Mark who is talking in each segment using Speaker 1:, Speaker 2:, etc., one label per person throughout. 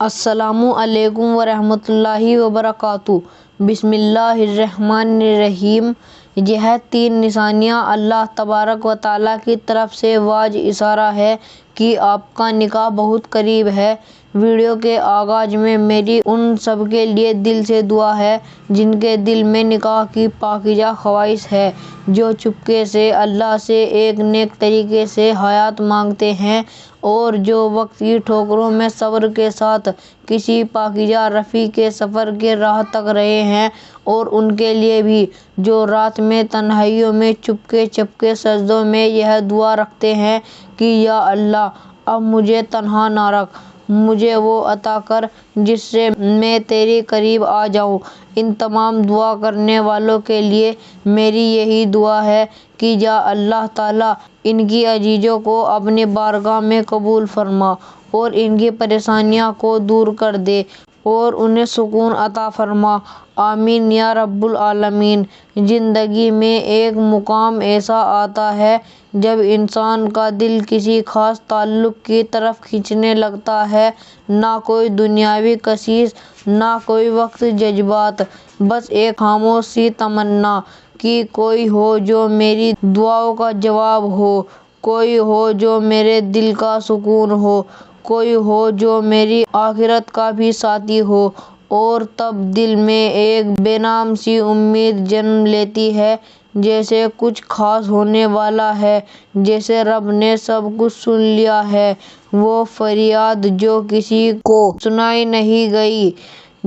Speaker 1: السلام علیکم ورحمۃ اللہ وبرکاتہ۔ بسم اللہ الرحمن الرحیم۔ یہ 3 نشانیاں اللہ تبارک و تعالیٰ کی طرف سے واضح اشارہ ہے کہ آپ کا نکاح بہت قریب ہے۔ ویڈیو کے آغاز میں میری ان سب کے لیے دل سے دعا ہے جن کے دل میں نکاح کی پاکیزہ خواہش ہے، جو چپکے سے اللہ سے ایک نیک طریقے سے حیات مانگتے ہیں اور جو وقت کی ٹھوکروں میں صبر کے ساتھ کسی پاکیزہ رفیق کے سفر کی راہ تک رہے ہیں، اور ان کے لیے بھی جو رات میں تنہائیوں میں چپکے چپکے سجدوں میں یہ دعا رکھتے ہیں کہ یا اللہ اب مجھے تنہا نہ رکھ، مجھے وہ عطا کر جس سے میں تیرے قریب آ جاؤں۔ ان تمام دعا کرنے والوں کے لیے میری یہی دعا ہے کہ یا اللہ تعالیٰ ان کی عزیزوں کو اپنی بارگاہ میں قبول فرما اور ان کی پریشانیوں کو دور کر دے اور انہیں سکون عطا فرما، آمین یا رب العالمین۔ زندگی میں ایک مقام ایسا آتا ہے جب انسان کا دل کسی خاص تعلق کی طرف کھنچنے لگتا ہے، نہ کوئی دنیاوی کشش، نہ کوئی وقت جذبات، بس ایک خاموش سی تمنا کہ کوئی ہو جو میری دعاؤں کا جواب ہو، کوئی ہو جو میرے دل کا سکون ہو، کوئی ہو جو میری آخرت کا بھی ساتھی ہو، اور تب دل میں ایک بے نام سی امید جنم لیتی ہے، جیسے کچھ خاص ہونے والا ہے، جیسے رب نے سب کچھ سن لیا ہے۔ وہ فریاد جو کسی کو سنائی نہیں گئی،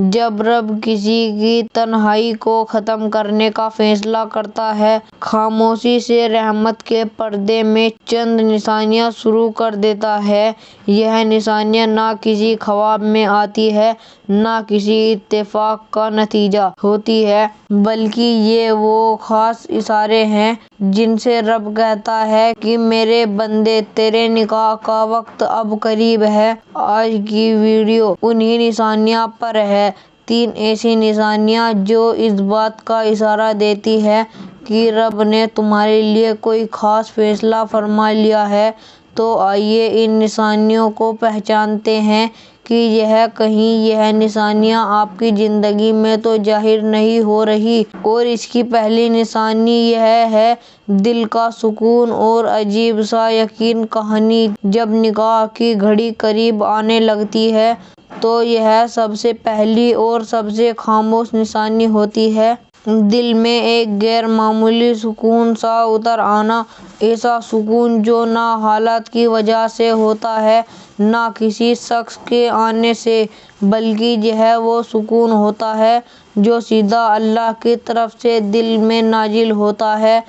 Speaker 1: جب رب کسی کی تنہائی کو ختم کرنے کا فیصلہ کرتا ہے، خاموشی سے رحمت کے پردے میں چند نشانیاں شروع کر دیتا ہے۔ یہ نشانیاں نہ کسی خواب میں آتی ہیں، نہ کسی اتفاق کا نتیجہ ہوتی ہیں، بلکہ یہ وہ خاص اشارے ہیں جن سے رب کہتا ہے کہ میرے بندے تیرے نکاح کا وقت اب قریب ہے۔ آج کی ویڈیو انہی نشانیوں پر ہے۔ 3 ایسی نشانیاں جو اس بات کا اشارہ دیتی ہیں کہ رب نے تمہارے لیے کوئی خاص فیصلہ فرما لیا ہے۔ تو آئیے ان نشانیوں کو پہچانتے ہیں کہ کہیں یہ نشانیاں آپ کی زندگی میں تو ظاہر نہیں ہو رہی۔ اور اس کی پہلی نشانی یہ ہے دل کا سکون اور عجیب سا یقین۔ کہانی جب نکاح کی گھڑی قریب آنے لگتی ہے تو یہ سب سے پہلی اور سب سے خاموش نشانی ہوتی ہے۔ دل میں ایک غیر معمولی سکون سا اتر آنا، ایسا سکون جو نہ حالات کی وجہ سے ہوتا ہے، نہ کسی شخص کے آنے سے، بلکہ یہ وہ سکون ہوتا ہے جو سیدھا اللہ کی طرف سے دل میں نازل ہوتا ہے۔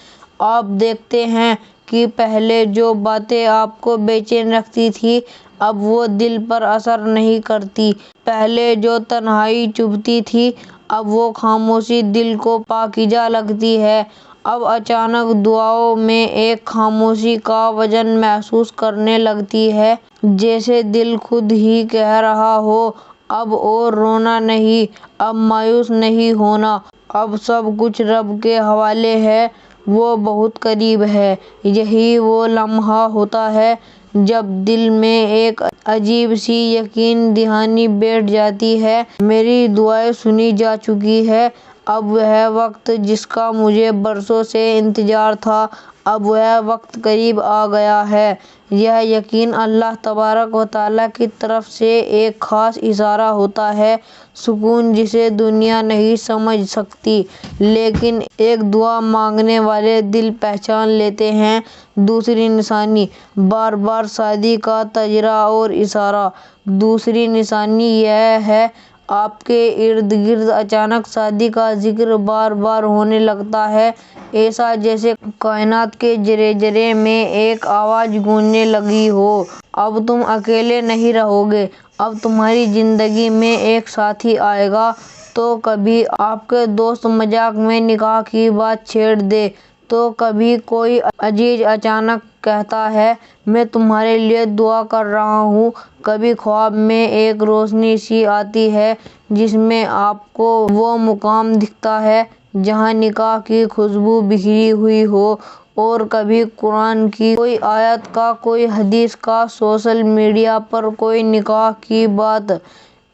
Speaker 1: آپ دیکھتے ہیں کہ پہلے جو باتیں آپ کو بے چین رکھتی تھیں، اب وہ دل پر اثر نہیں کرتی۔ پہلے جو تنہائی چبھتی تھی، اب وہ خاموشی دل کو پاکیزہ لگتی ہے۔ اب اچانک دعاؤں میں ایک خاموشی کا وزن محسوس کرنے لگتی ہے، جیسے دل خود ہی کہہ رہا ہو اب اور رونا نہیں، اب مایوس نہیں ہونا، اب سب کچھ رب کے حوالے ہے، وہ بہت قریب ہے۔ یہی وہ لمحہ ہوتا ہے جب دل میں ایک عجیب سی یقین دہانی بیٹھ جاتی ہے، میری دعائیں سنی جا چکی ہیں، اب وہ وقت جس کا مجھے برسوں سے انتظار تھا، اب وہ وقت قریب آ گیا ہے۔ یہ یقین اللہ تبارک و تعالیٰ کی طرف سے ایک خاص اشارہ ہوتا ہے، سکون جسے دنیا نہیں سمجھ سکتی لیکن ایک دعا مانگنے والے دل پہچان لیتے ہیں۔ دوسری نشانی بار بار شادی کا تذکرہ اور اشارہ۔ دوسری نشانی یہ ہے آپ کے ارد گرد اچانک شادی کا ذکر بار بار ہونے لگتا ہے، ایسا جیسے کائنات کے ذرے ذرے میں ایک آواز گونجنے لگی ہو، اب تم اکیلے نہیں رہو گے، اب تمہاری زندگی میں ایک ساتھی آئے گا۔ تو کبھی آپ کے دوست مذاق میں نکاح کی بات چھیڑ دے، تو کبھی کوئی عزیز اچانک کہتا ہے میں تمہارے لیے دعا کر رہا ہوں، کبھی خواب میں ایک روشنی سی آتی ہے جس میں آپ کو وہ مقام دکھتا ہے جہاں نکاح کی خوشبو بکھری ہوئی ہو، اور کبھی قرآن کی کوئی آیت کا، کوئی حدیث کا، سوشل میڈیا پر کوئی نکاح کی بات،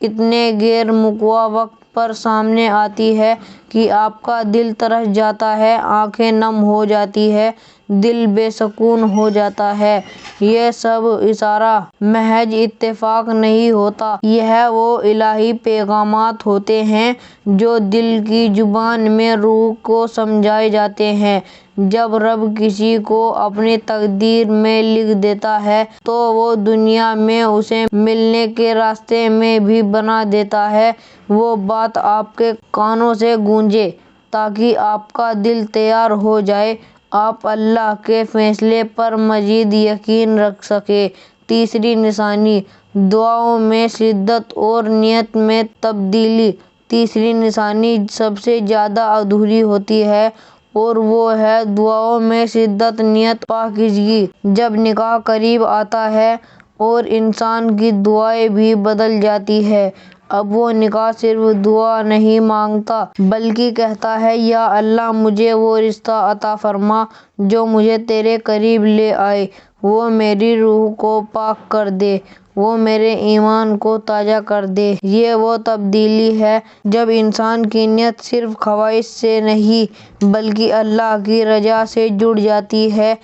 Speaker 1: اتنے غیر متوقع وقت پر سامنے آتی ہے کہ آپ کا دل ترس جاتا ہے، آنکھیں نم ہو جاتی ہیں، دل بے سکون ہو جاتا ہے۔ یہ سب اشارہ محض اتفاق نہیں ہوتا، یہ وہ الہی پیغامات ہوتے ہیں جو دل کی زبان میں روح کو سمجھائے جاتے ہیں۔ جب رب کسی کو اپنی تقدیر میں لکھ دیتا ہے تو وہ دنیا میں اسے ملنے کے راستے میں بھی بنا دیتا ہے۔ وہ بات آپ کے کانوں سے گونجے تاکہ آپ کا دل تیار ہو جائے، آپ اللہ کے فیصلے پر مزید یقین رکھ سکیں۔ تیسری نشانی، دعاؤں میں شدت اور نیت میں تبدیلی۔ تیسری نشانی سب سے زیادہ ادھوری ہوتی ہے اور وہ ہے دعاؤں میں شدت، نیت، پاکیزگی۔ جب نکاح قریب آتا ہے اور انسان کی دعائیں بھی بدل جاتی ہیں، اب وہ نکاح صرف دعا نہیں مانگتا بلکہ کہتا ہے، یا اللہ مجھے وہ رشتہ عطا فرما جو مجھے تیرے قریب لے آئے، وہ میری روح کو پاک کر دے، وہ میرے ایمان کو تازہ کر دے۔ یہ وہ تبدیلی ہے جب انسان کی نیت صرف خواہش سے نہیں بلکہ اللہ کی رضا سے جڑ جاتی ہے۔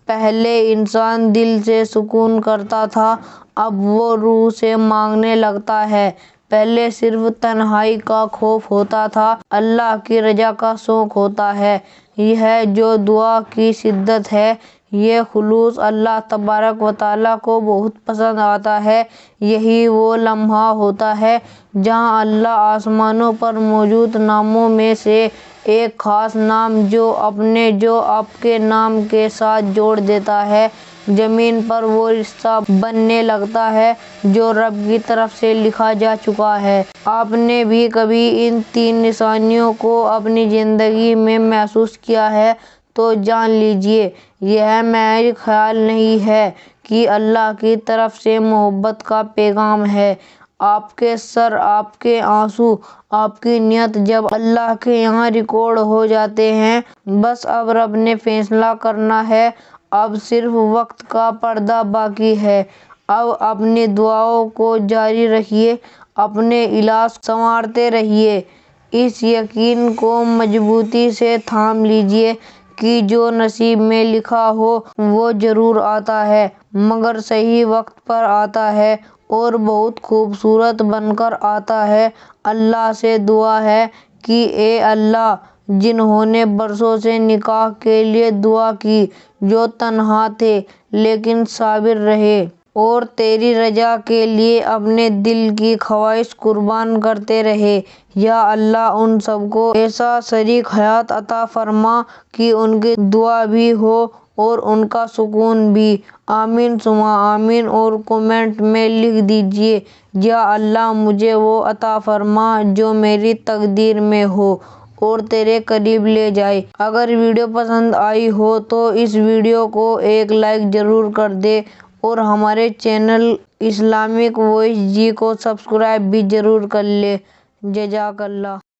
Speaker 1: پہلے انسان دل سے سکون کرتا تھا، اب وہ روح سے مانگنے لگتا ہے۔ پہلے صرف تنہائی کا خوف ہوتا تھا، اللہ کی رضا کا شوق ہوتا ہے۔ یہ جو دعا کی شدت ہے، یہ خلوص اللہ تبارک و تعالیٰ کو بہت پسند آتا ہے۔ یہی وہ لمحہ ہوتا ہے جہاں اللہ آسمانوں پر موجود ناموں میں سے ایک خاص نام جو آپ کے نام کے ساتھ جوڑ دیتا ہے، زمین پر وہ رشتہ بننے لگتا ہے جو رب کی طرف سے لکھا جا چکا ہے۔ آپ نے بھی کبھی ان تین نشانیوں کو اپنی زندگی میں محسوس کیا ہے تو جان لیجیے یہ محض خیال نہیں ہے کہ اللہ کی طرف سے محبت کا پیغام ہے۔ آپ کے سر، آپ کے آنسو، آپ کی نیت جب اللہ کے یہاں ریکارڈ ہو جاتے ہیں، بس اب رب نے فیصلہ کرنا ہے، اب صرف وقت کا پردہ باقی ہے۔ اب اپنی دعاؤں کو جاری رکھیے، اپنے علاج سنوارتے رہیے، اس یقین کو مضبوطی سے تھام لیجیے کہ جو نصیب میں لکھا ہو وہ ضرور آتا ہے، مگر صحیح وقت پر آتا ہے اور بہت خوبصورت بن کر آتا ہے۔ اللہ سے دعا ہے کہ اے اللہ، جنہوں نے برسوں سے نکاح کے لیے دعا کی، جو تنہا تھے لیکن صابر رہے اور تیری رضا کے لیے اپنے دل کی خواہش قربان کرتے رہے، یا اللہ ان سب کو ایسا شریک حیات عطا فرما کہ ان کی دعا بھی ہو اور ان کا سکون بھی۔ آمین ثم آمین۔ اور کمنٹ میں لکھ دیجیے، یا اللہ مجھے وہ عطا فرما جو میری تقدیر میں ہو اور تیرے قریب لے جائے۔ اگر ویڈیو پسند آئی ہو تو اس ویڈیو کو ایک لائک ضرور کر دیں اور ہمارے چینل اسلامک وائس جی کو سبسکرائب بھی ضرور کر لیں۔ جزاک اللہ۔